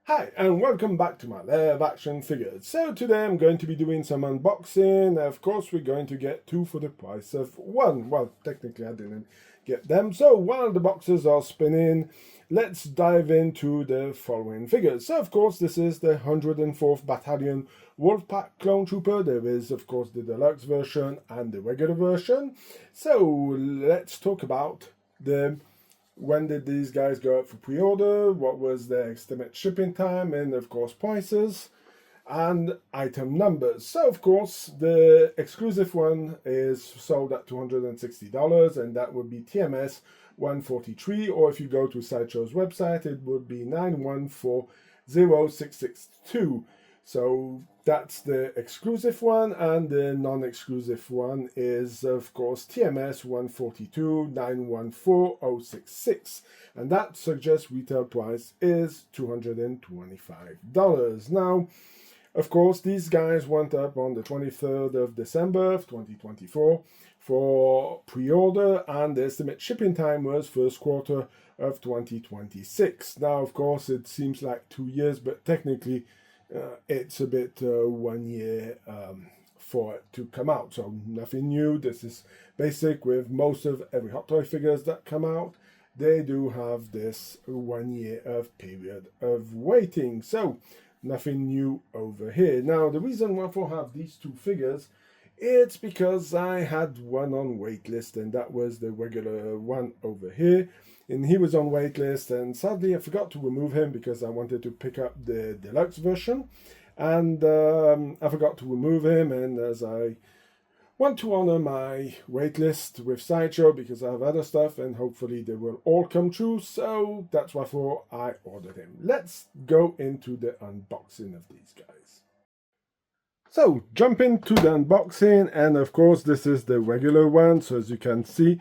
Hi and welcome back to my Lair of Action Figures. So today I'm going to be doing some unboxing. Of course we're going to get two for the price of one. Well, technically I didn't get them. So while the boxes are spinning, let's dive into the following figures. So of course this is the 104th Battalion Wolfpack Clone Trooper. There is of course the deluxe version and the regular version. So let's talk about when did these guys go out for pre-order, what was their estimate shipping time, and of course prices and item numbers. So of course the exclusive one is sold at $260 and that would be TMS143, or if you go to Sideshow's website it would be 9140662. So that's the exclusive one, and the non-exclusive one is of course TMS142 914066, and that suggests retail price is $225. Now of course these guys went up on the 23rd of December of 2024 for pre-order, and the estimate shipping time was first quarter of 2026. Now of course it seems like 2 years, but technically it's a bit 1 year for it to come out, so nothing new. This is basic with most of every Hot Toy figures that come out. They do have this 1 year of period of waiting, so nothing new over here. Now the reason why I have these two figures, it's because I had one on waitlist, and that was the regular one over here, and he was on waitlist, and sadly I forgot to remove him because I wanted to pick up the deluxe version, and I forgot to remove him. And as I want to honor my waitlist with Sideshow because I have other stuff and hopefully they will all come true, so that's why I ordered him. Let's go into the unboxing of these guys. So jump into the unboxing, and of course this is the regular one. So as you can see,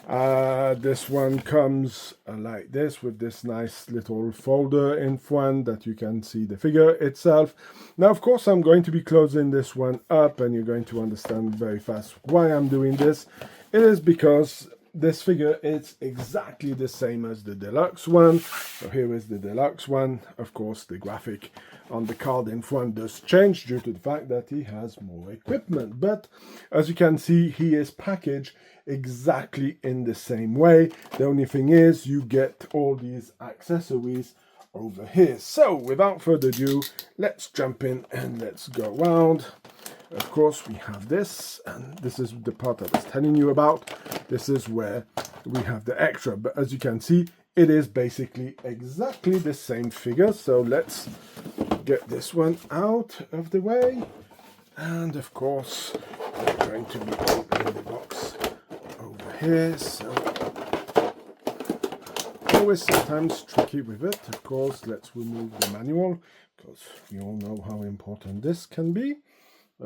this one comes like this, with this nice little folder in front that you can see the figure itself. Now of course I'm going to be closing this one up, and you're going to understand very fast why I'm doing this. It is because this figure is exactly the same as the deluxe one. So here is the deluxe one. Of course the graphic on the card in front does change due to the fact that he has more equipment, but as you can see he is packaged exactly in the same way. The only thing is you get all these accessories over here. So without further ado, let's jump in and let's go around. Of course we have this, and this is the part I was telling you about. This is where we have the extra, but as you can see it is basically exactly the same figure. So let's get this one out of the way, and of course we're going to be opening the box over here. So always sometimes tricky with it. Of course let's remove the manual because we all know how important this can be,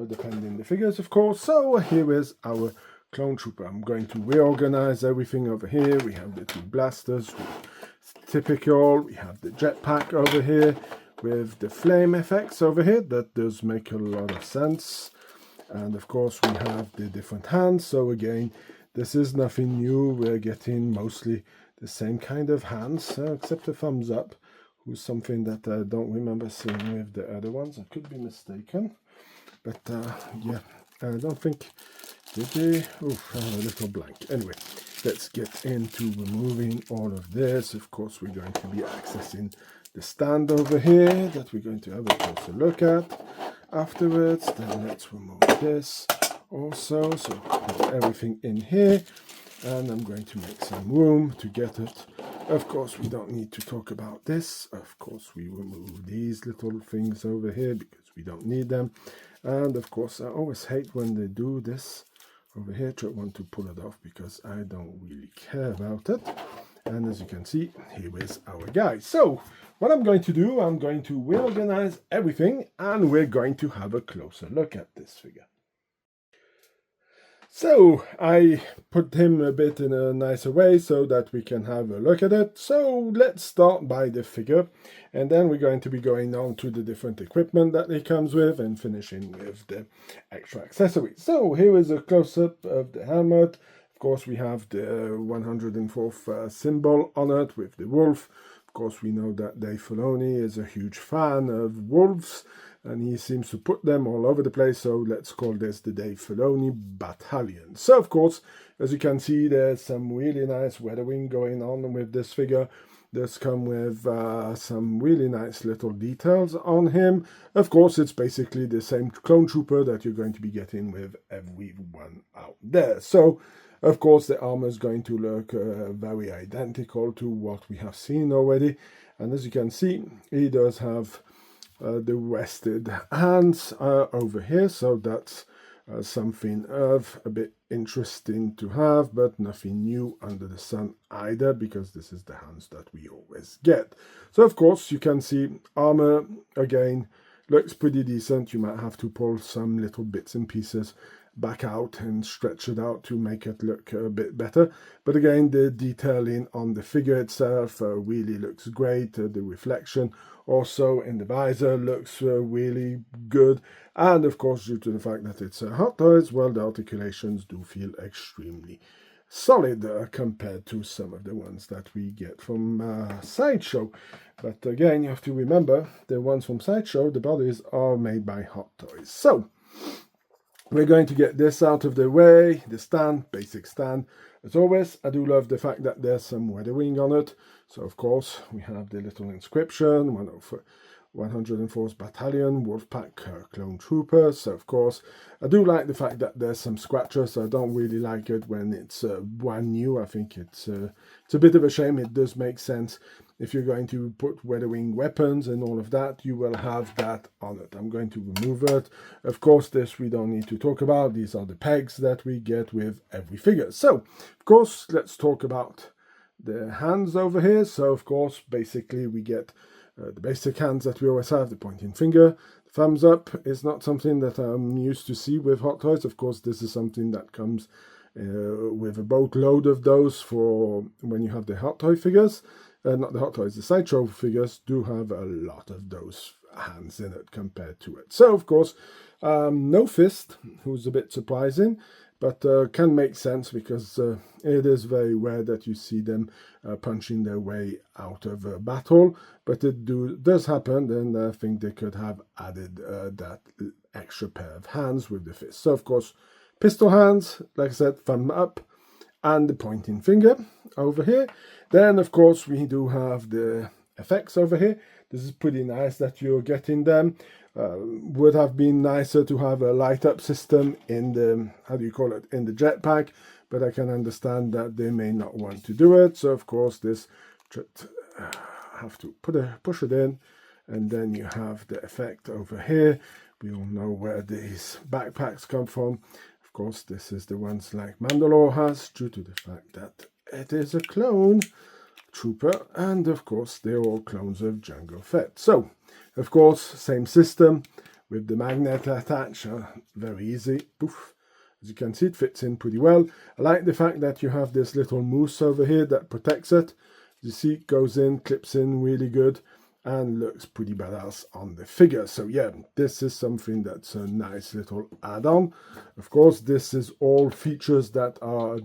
depending the figures of course. So here is our Clone Trooper. I'm going to reorganize everything over here. We have the two blasters, typical. We have the jetpack over here with the flame effects over here. That does make a lot of sense. And of course we have the different hands. So again, this is nothing new. We're getting mostly the same kind of hands, except a thumbs up, who's something that I don't remember seeing with the other ones. I could be mistaken, but yeah, I don't think, did they? Oh, a little blank. Anyway, let's get into removing all of this. Of course we're going to be accessing the stand over here that we're going to have a closer look at afterwards. Then let's remove this also, so put everything in here, and I'm going to make some room to get it. Of course we don't need to talk about this. Of course we remove these little things over here because we don't need them. And of course I always hate when they do this over here. I want to pull it off because I don't really care about it. And as you can see, here is our guy. So what I'm going to do, I'm going to reorganize everything, and we're going to have a closer look at this figure. So I put him a bit in a nicer way so that we can have a look at it. So let's start by the figure, and then we're going to be going on to the different equipment that he comes with and finishing with the extra accessories. So here is a close-up of the helmet. Of course we have the 104th symbol on it with the wolf. Of Of course, we know that Dave Filoni is a huge fan of wolves, and he seems to put them all over the place, so let's call this the Dave Filoni Battalion. So, of course, as you can see, there's some really nice weathering going on with this figure. This come with some really nice little details on him. Of course, it's basically the same Clone Trooper that you're going to be getting with everyone out there. So, of course, the armor is going to look very identical to what we have seen already. And as you can see, he does have the rested hands over here. So that's something of a bit interesting to have, but nothing new under the sun either, because this is the hands that we always get. So, of course, you can see armor, again, looks pretty decent. You might have to pull some little bits and pieces back out and stretch it out to make it look a bit better, but again, the detailing on the figure itself really looks great. The reflection also in the visor looks really good, and of course, due to the fact that it's Hot Toys, well, the articulations do feel extremely solid compared to some of the ones that we get from Sideshow. But again, you have to remember, the ones from Sideshow, the bodies are made by Hot Toys. So we're going to get this out of the way, the stand, basic stand. As always, I do love the fact that there's some weathering on it. So, of course, we have the little inscription, 104th Battalion Wolfpack Clone Trooper. So, of course, I do like the fact that there's some scratches. I don't really like it when it's brand new. I think it's a bit of a shame. It does make sense. If you're going to put weathering weapons and all of that, you will have that on it. I'm going to remove it. Of course, this we don't need to talk about. These are the pegs that we get with every figure. So, of course, let's talk about the hands over here. So, of course, basically we get the basic hands that we always have, the pointing finger. The thumbs up is not something that I'm used to see with Hot Toys. Of course, this is something that comes with a boatload of those for when you have the Hot Toy figures. Not the Hot Toys, the Sideshow figures do have a lot of those hands in it compared to it. So, of course, no fist, who's a bit surprising, but can make sense because it is very rare that you see them punching their way out of a battle, but it does happen, and I think they could have added that extra pair of hands with the fist. So, of course, pistol hands, like I said, thumb up, and the pointing finger over here. Then, of course, we do have the effects over here. This is pretty nice that you're getting them. Would have been nicer to have a light up system in the, how do you call it, in the jetpack, but I can understand that they may not want to do it. So, of course, this have to push it in, and then you have the effect over here. We all know where these backpacks come from. Of course, this is the ones like Mandalore has, due to the fact that it is a clone trooper, and of course they're all clones of Jango Fett. So, of course, same system with the magnet attached, very easy. Poof. As you can see, it fits in pretty well. I like the fact that you have this little mousse over here that protects it. You see, it goes in, clips in really good, and looks pretty badass on the figure. So yeah, this is something that's a nice little add-on. Of course, this is all features that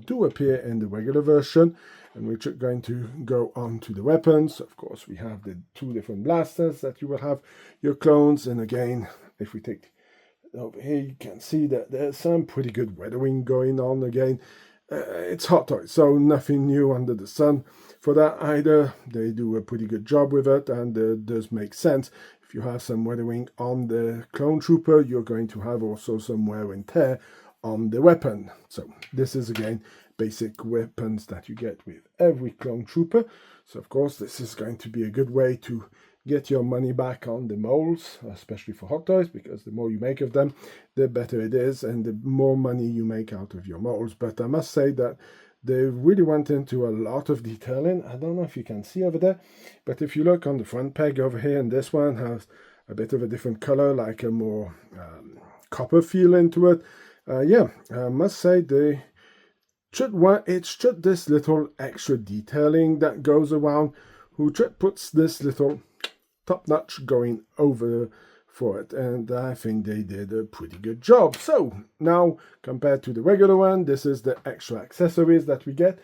do appear in the regular version, and we're going to go on to the weapons. Of course, we have the two different blasters that you will have your clones, and again, if we take over here, you can see that there's some pretty good weathering going on again. It's Hot Toys, so nothing new under the sun for that either. They do a pretty good job with it, and it does make sense. If you have some weathering on the Clone Trooper, you're going to have also some wear and tear on the weapon. So this is again basic weapons that you get with every Clone Trooper. So of course this is going to be a good way to get your money back on the molds, especially for Hot Toys, because the more you make of them, the better it is, and the more money you make out of your molds. But I must say that they really went into a lot of detailing. I don't know if you can see over there, but if you look on the front peg over here, and this one has a bit of a different color, like a more copper feel into it. Yeah, I must say they it's just this little extra detailing that goes around, who just puts this little top notch going over for it, and I think they did a pretty good job. So now, compared to the regular one, this is the extra accessories that we get.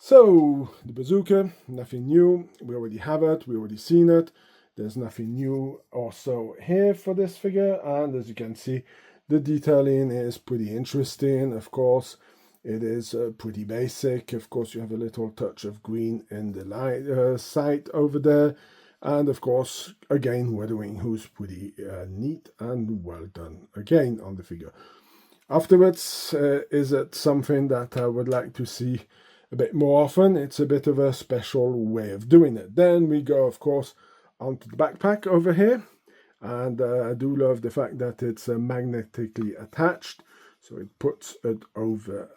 So, the bazooka, nothing new. We already have it, we already seen it. There's nothing new also here for this figure, and as you can see, the detailing is pretty interesting. Of course, it is pretty basic. Of course, you have a little touch of green in the light sight over there. And of course, again, weathering, who's pretty neat and well done again on the figure. Afterwards, is it something that I would like to see a bit more often? It's a bit of a special way of doing it. Then we go, of course, onto the backpack over here. And I do love the fact that it's magnetically attached. So it puts it over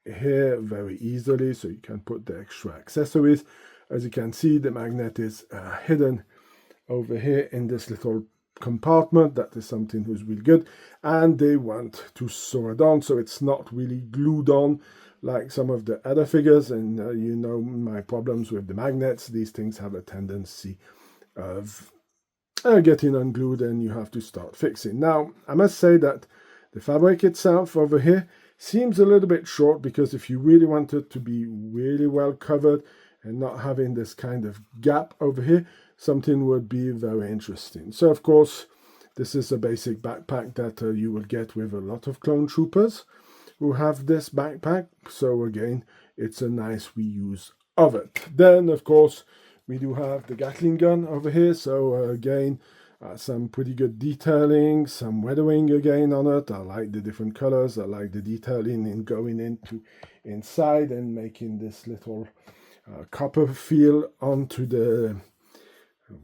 here very easily. So you can put the extra accessories. As you can see, the magnet is hidden over here in this little compartment. That is something who's really good, and they want to sew it on so it's not really glued on like some of the other figures. And you know my problems with the magnets. These things have a tendency of getting unglued, and you have to start fixing. Now I must say that the fabric itself over here seems a little bit short, because if you really want it to be really well covered and not having this kind of gap over here, something would be very interesting. So of course, this is a basic backpack that you will get with a lot of clone troopers who have this backpack. So again, it's a nice reuse of it. Then of course, we do have the Gatling gun over here. So again, some pretty good detailing, some weathering again on it. I like the different colors. I like the detailing in going into inside and making this little copper feel onto the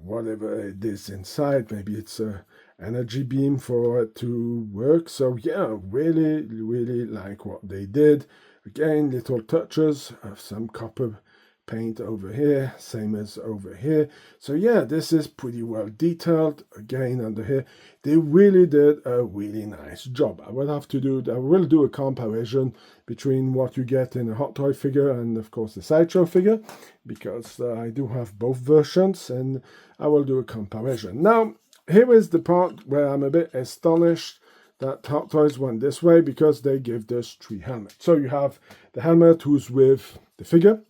whatever it is inside. Maybe it's a energy beam for it to work. So yeah, really like what they did. Again, little touches of some copper paint over here, same as over here. So yeah, this is pretty well detailed. Again, under here, they really did a really nice job. I will do a comparison between what you get in a Hot Toy figure and of course the Sideshow figure, because I do have both versions, and I will do a comparison. Now, here is the part where I'm a bit astonished that Hot Toys went this way, because they give this 3 helmets. So you have the helmet who's with the figure,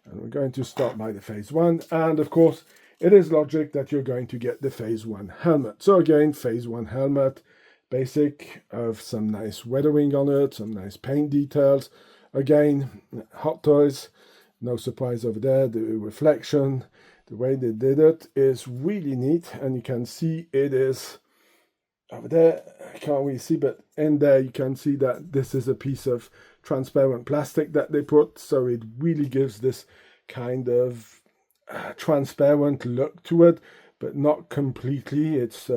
and we're going to start by the phase 1, and of course it is logic that you're going to get the phase 1 helmet. So again, phase 1 helmet, basic, of some nice weathering on it, some nice paint details. Again, Hot Toys, no surprise over there. The reflection, the way they did it is really neat, and you can see it is over there. Can't really see, but in there you can see that this is a piece of transparent plastic that they put, so it really gives this kind of transparent look to it, but not completely. It's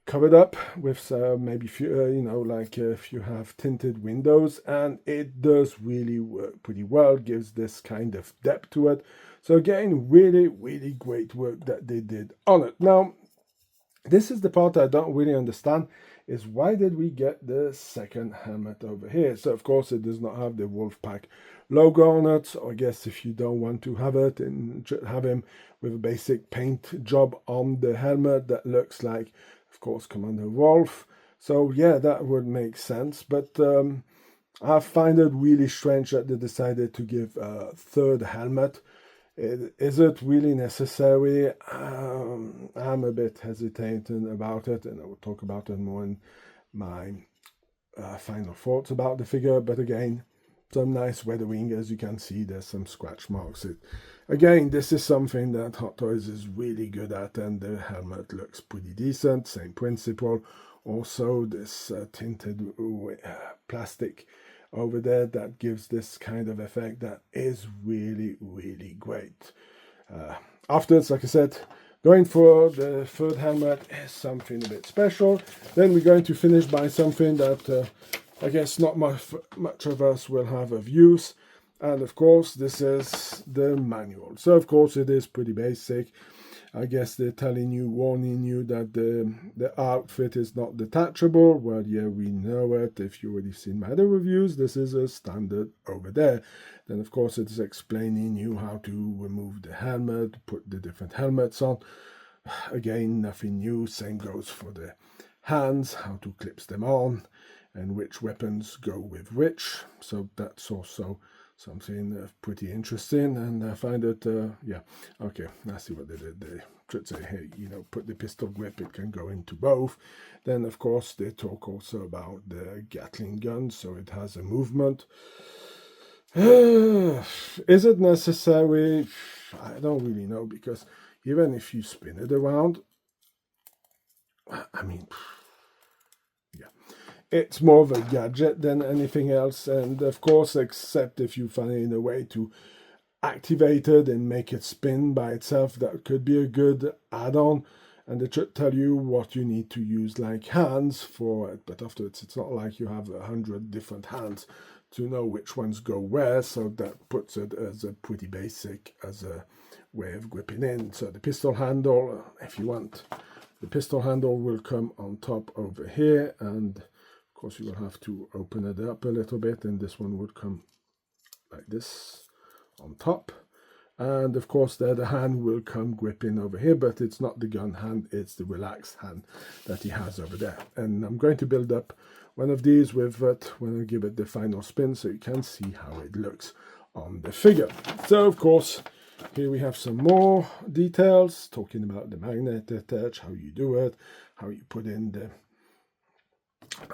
covered up with maybe you know, like if you have tinted windows, and it does really work pretty well, gives this kind of depth to it. So again, really great work that they did on it. Now, this is the part I don't really understand, is why did we get the second helmet over here? So of course it does not have the Wolfpack logo on it. So I guess if you don't want to have it and have him with a basic paint job on the helmet that looks like, of course, Commander Wolf. So yeah, that would make sense. But I find it really strange that they decided to give a third helmet. Is it really necessary? I'm a bit hesitant about it, and I will talk about it more in my final thoughts about the figure. But again, some nice weathering. As you can see, there's some scratch marks. Again, this is something that Hot Toys is really good at, and the helmet looks pretty decent. Same principle. Also, this tinted plastic over there that gives this kind of effect that is really great. Afterwards, like I said, going for the third helmet is something a bit special. Then we're going to finish by something that I guess not much of us will have of use, and of course this is the manual. So of course it is pretty basic. I guess they're warning you that the outfit is not detachable. Well, yeah, we know it. If you already seen my other reviews, this is a standard over there. Then, of course, it's explaining you how to remove the helmet, put the different helmets on. Again, nothing new. Same goes for the hands, how to clip them on, and which weapons go with which. So that's also something pretty interesting, and I find it, yeah, okay, I see what they did. They should say, hey, you know, put the pistol grip, it can go into both. Then, of course, they talk also about the Gatling gun, so it has a movement. Is it necessary? I don't really know, because even if you spin it around, I mean, yeah, it's more of a gadget than anything else. And of course, except if you find a way to activate it and make it spin by itself, that could be a good add-on. And it should tell you what you need to use, like hands for it. But afterwards, it's not like you have 100 different hands to know which ones go where. So that puts it as a pretty basic as a way of gripping in. So the pistol handle, if you want, the pistol handle will come on top over here, and of course you will have to open it up a little bit, and this one would come like this on top. And of course the other hand will come gripping over here, but it's not the gun hand, it's the relaxed hand that he has over there. And I'm going to build up one of these with it when I give it the final spin, so you can see how it looks on the figure. So of course, here we have some more details talking about the magnet attach, how you do it, how you put in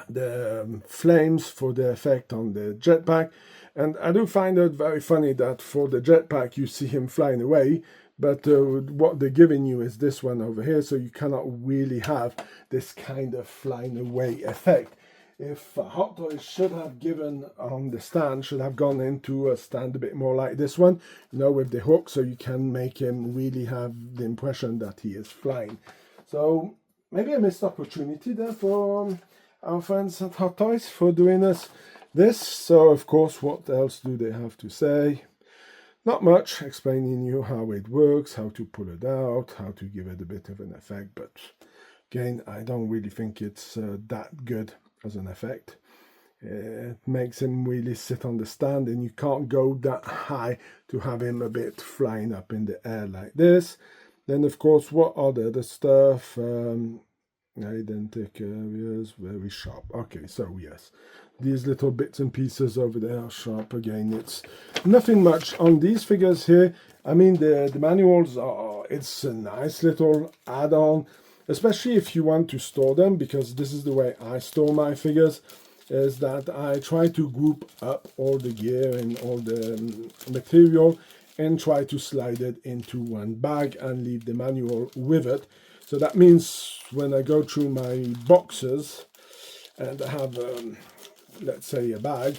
the flames for the effect on the jetpack. And I do find it very funny that for the jetpack you see him flying away, but what they're giving you is this one over here, so you cannot really have this kind of flying away effect. If Hot Toys should have given on the stand, should have gone into a stand a bit more like this one, you know, with the hook, so you can make him really have the impression that he is flying. So maybe a missed opportunity there for our friends at Hot Toys for doing us this. So of course, what else do they have to say? Not much, explaining you how it works, how to pull it out, how to give it a bit of an effect, but again, I don't really think it's that good as an effect. It makes him really sit on the stand, and you can't go that high to have him a bit flying up in the air like this. Then of course, what are the other stuff? Identical areas, very sharp. Okay, so yes, these little bits and pieces over there are sharp. Again, it's nothing much on these figures here. I mean, the manuals are, it's a nice little add-on, especially if you want to store them, because this is the way I store my figures, is that I try to group up all the gear and all the material and try to slide it into one bag and leave the manual with it. So that means when I go through my boxes and I have, let's say, a bag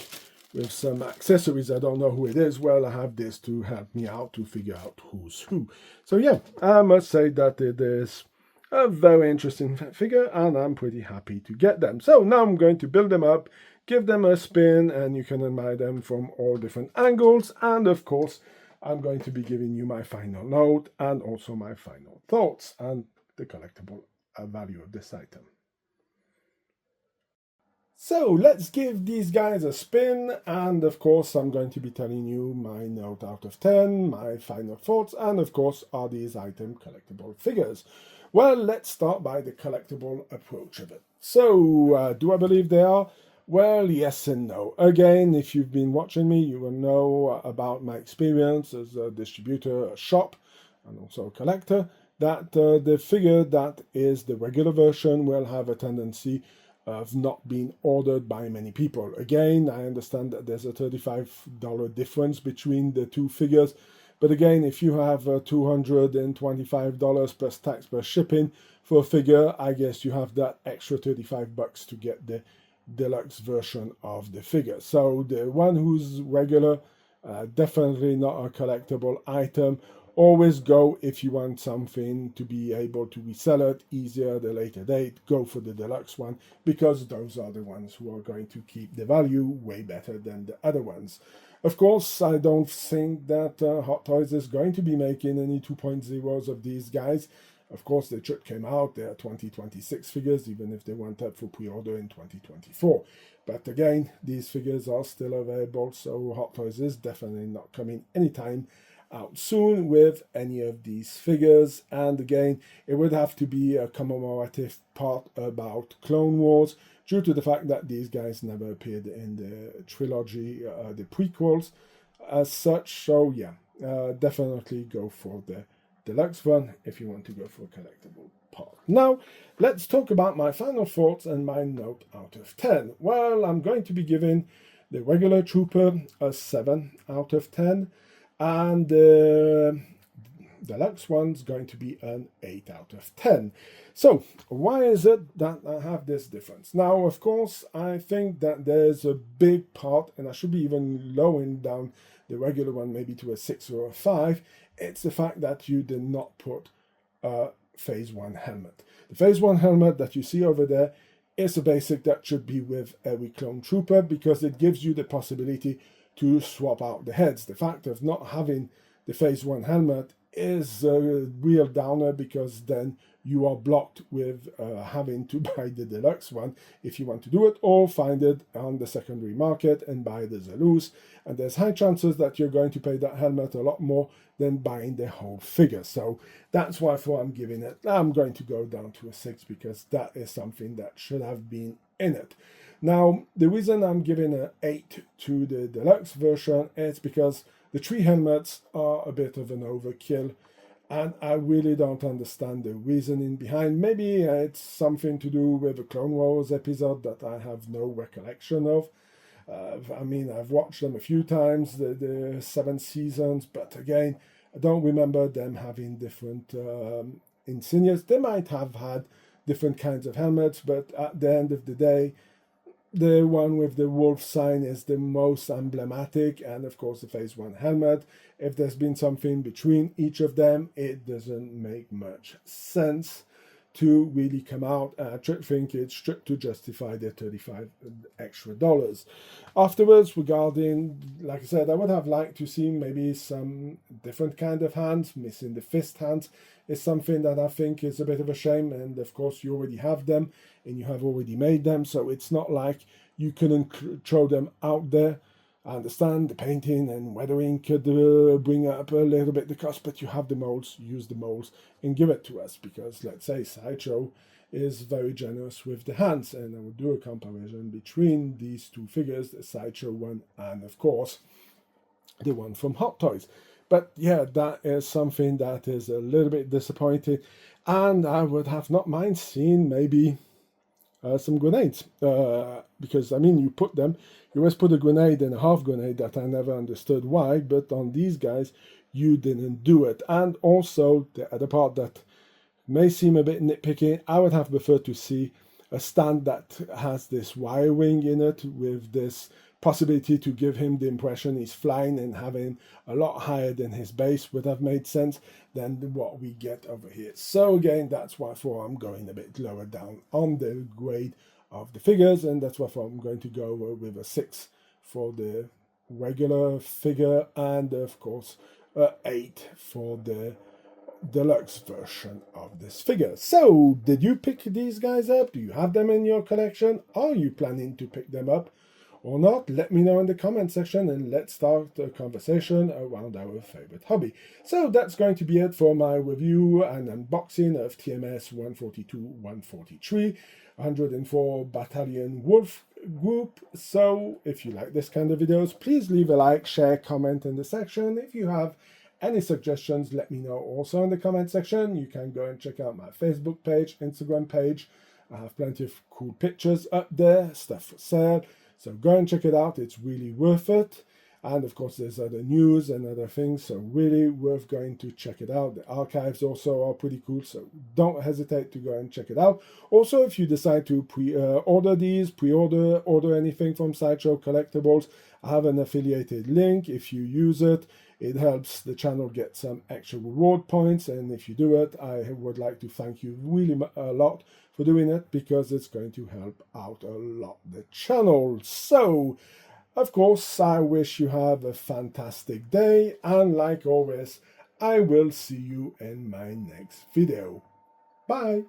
with some accessories, I don't know who it is, well, I have this to help me out to figure out who's who. So yeah, I must say that it is a very interesting figure, and I'm pretty happy to get them. So now I'm going to build them up, give them a spin, and you can admire them from all different angles. And of course, I'm going to be giving you my final note and also my final thoughts and the collectible value of this item. So let's give these guys a spin, and of course I'm going to be telling you my note out of 10, my final thoughts, and of course, are these item collectible figures? Well, let's start by the collectible approach of it. So, do I believe they are? Well, yes and no. Again, if you've been watching me, you will know about my experience as a distributor, a shop, and also a collector, that the figure that is the regular version will have a tendency of not being ordered by many people. Again, I understand that there's a $35 difference between the two figures, but again, if you have $225 plus tax plus shipping for a figure, I guess you have that extra 35 bucks to get the deluxe version of the figure. So the one who's regular, definitely not a collectible item. Always go, if you want something to be able to resell it easier at a later date, go for the deluxe one, because those are the ones who are going to keep the value way better than the other ones. Of course, I don't think that Hot Toys is going to be making any 2.0s of these guys. Of course, they just came out, they are 2026 figures, even if they went up for pre-order in 2024. But again, these figures are still available, so Hot Toys is definitely not coming anytime out soon with any of these figures. And again, it would have to be a commemorative part about Clone Wars, due to the fact that these guys never appeared in the trilogy, the prequels. as such. So yeah, definitely go for the deluxe one if you want to go for a collectible part. Now, let's talk about my final thoughts and my note out of 10. Well, I'm going to be giving the regular Trooper a 7 out of 10, and the deluxe one's going to be an 8 out of 10. So, why is it that I have this difference? Now, of course, I think that there's a big part, and I should be even lowering down the regular one maybe to a 6 or a 5. It's the fact that you did not put a Phase 1 helmet. The Phase 1 helmet that you see over there is a basic that should be with every Clone Trooper, because it gives you the possibility to swap out the heads. The fact of not having the Phase 1 helmet is a real downer, because then you are blocked with having to buy the deluxe one if you want to do it, or find it on the secondary market and buy the loose. And there's high chances that you're going to pay that helmet a lot more than buying the whole figure. So that's why I'm giving it, I'm going to go down to a 6, because that is something that should have been in it. Now, the reason I'm giving an 8 to the deluxe version is because the 3 helmets are a bit of an overkill, and I really don't understand the reasoning behind. Maybe it's something to do with the Clone Wars episode that I have no recollection of. I mean, I've watched them a few times, the 7 seasons, but again, I don't remember them having different insignias. They might have had different kinds of helmets, but at the end of the day, the one with the wolf sign is the most emblematic, and of course the Phase 1 helmet. If there's been something between each of them, it doesn't make much sense to really come out. I think it's strict to justify the $35 extra. Afterwards, regarding, like I said, I would have liked to see maybe some different kind of hands. Missing the fist hands is something that I think is a bit of a shame, and of course you already have them and you have already made them, so it's not like you couldn't throw them out there. I understand the painting and weathering could bring up a little bit the cost, but you have the molds, use the molds and give it to us, because let's say Sideshow is very generous with the hands, and I would do a comparison between these two figures, the Sideshow one and of course the one from Hot Toys. But yeah, that is something that is a little bit disappointing, and I would have not mind seeing maybe some grenades, because I mean, you always put a grenade and a half grenade, that I never understood why, but on these guys you didn't do it. And also the other part that may seem a bit nitpicky, I would have preferred to see a stand that has this wiring in it, with this possibility to give him the impression he's flying, and having a lot higher than his base would have made sense than what we get over here. So again, that's why I'm going a bit lower down on the grade of the figures, and that's why I'm going to go with a 6 for the regular figure, and of course 8 for the deluxe version of this figure. So, did you pick these guys up? Do you have them in your collection? Are you planning to pick them up or not? Let me know in the comment section, and let's start a conversation around our favorite hobby. So that's going to be it for my review and unboxing of TMS142 143 104 Battalion Wolf Group. So if you like this kind of videos, please leave a like, share, comment in the section. If you have any suggestions, let me know also in the comment section. You can go and check out my Facebook page, Instagram page. I have plenty of cool pictures up there, stuff for sale. So go and check it out, it's really worth it. And of course there's other news and other things, so really worth going to check it out. The archives also are pretty cool, so don't hesitate to go and check it out. Also, if you decide to order anything from Sideshow Collectibles, I have an affiliated link. If you use it, it helps the channel get some extra reward points, and if you do it, I would like to thank you really a lot for doing it, because it's going to help out a lot the channel. So, of course, I wish you have a fantastic day, and like always, I will see you in my next video. Bye!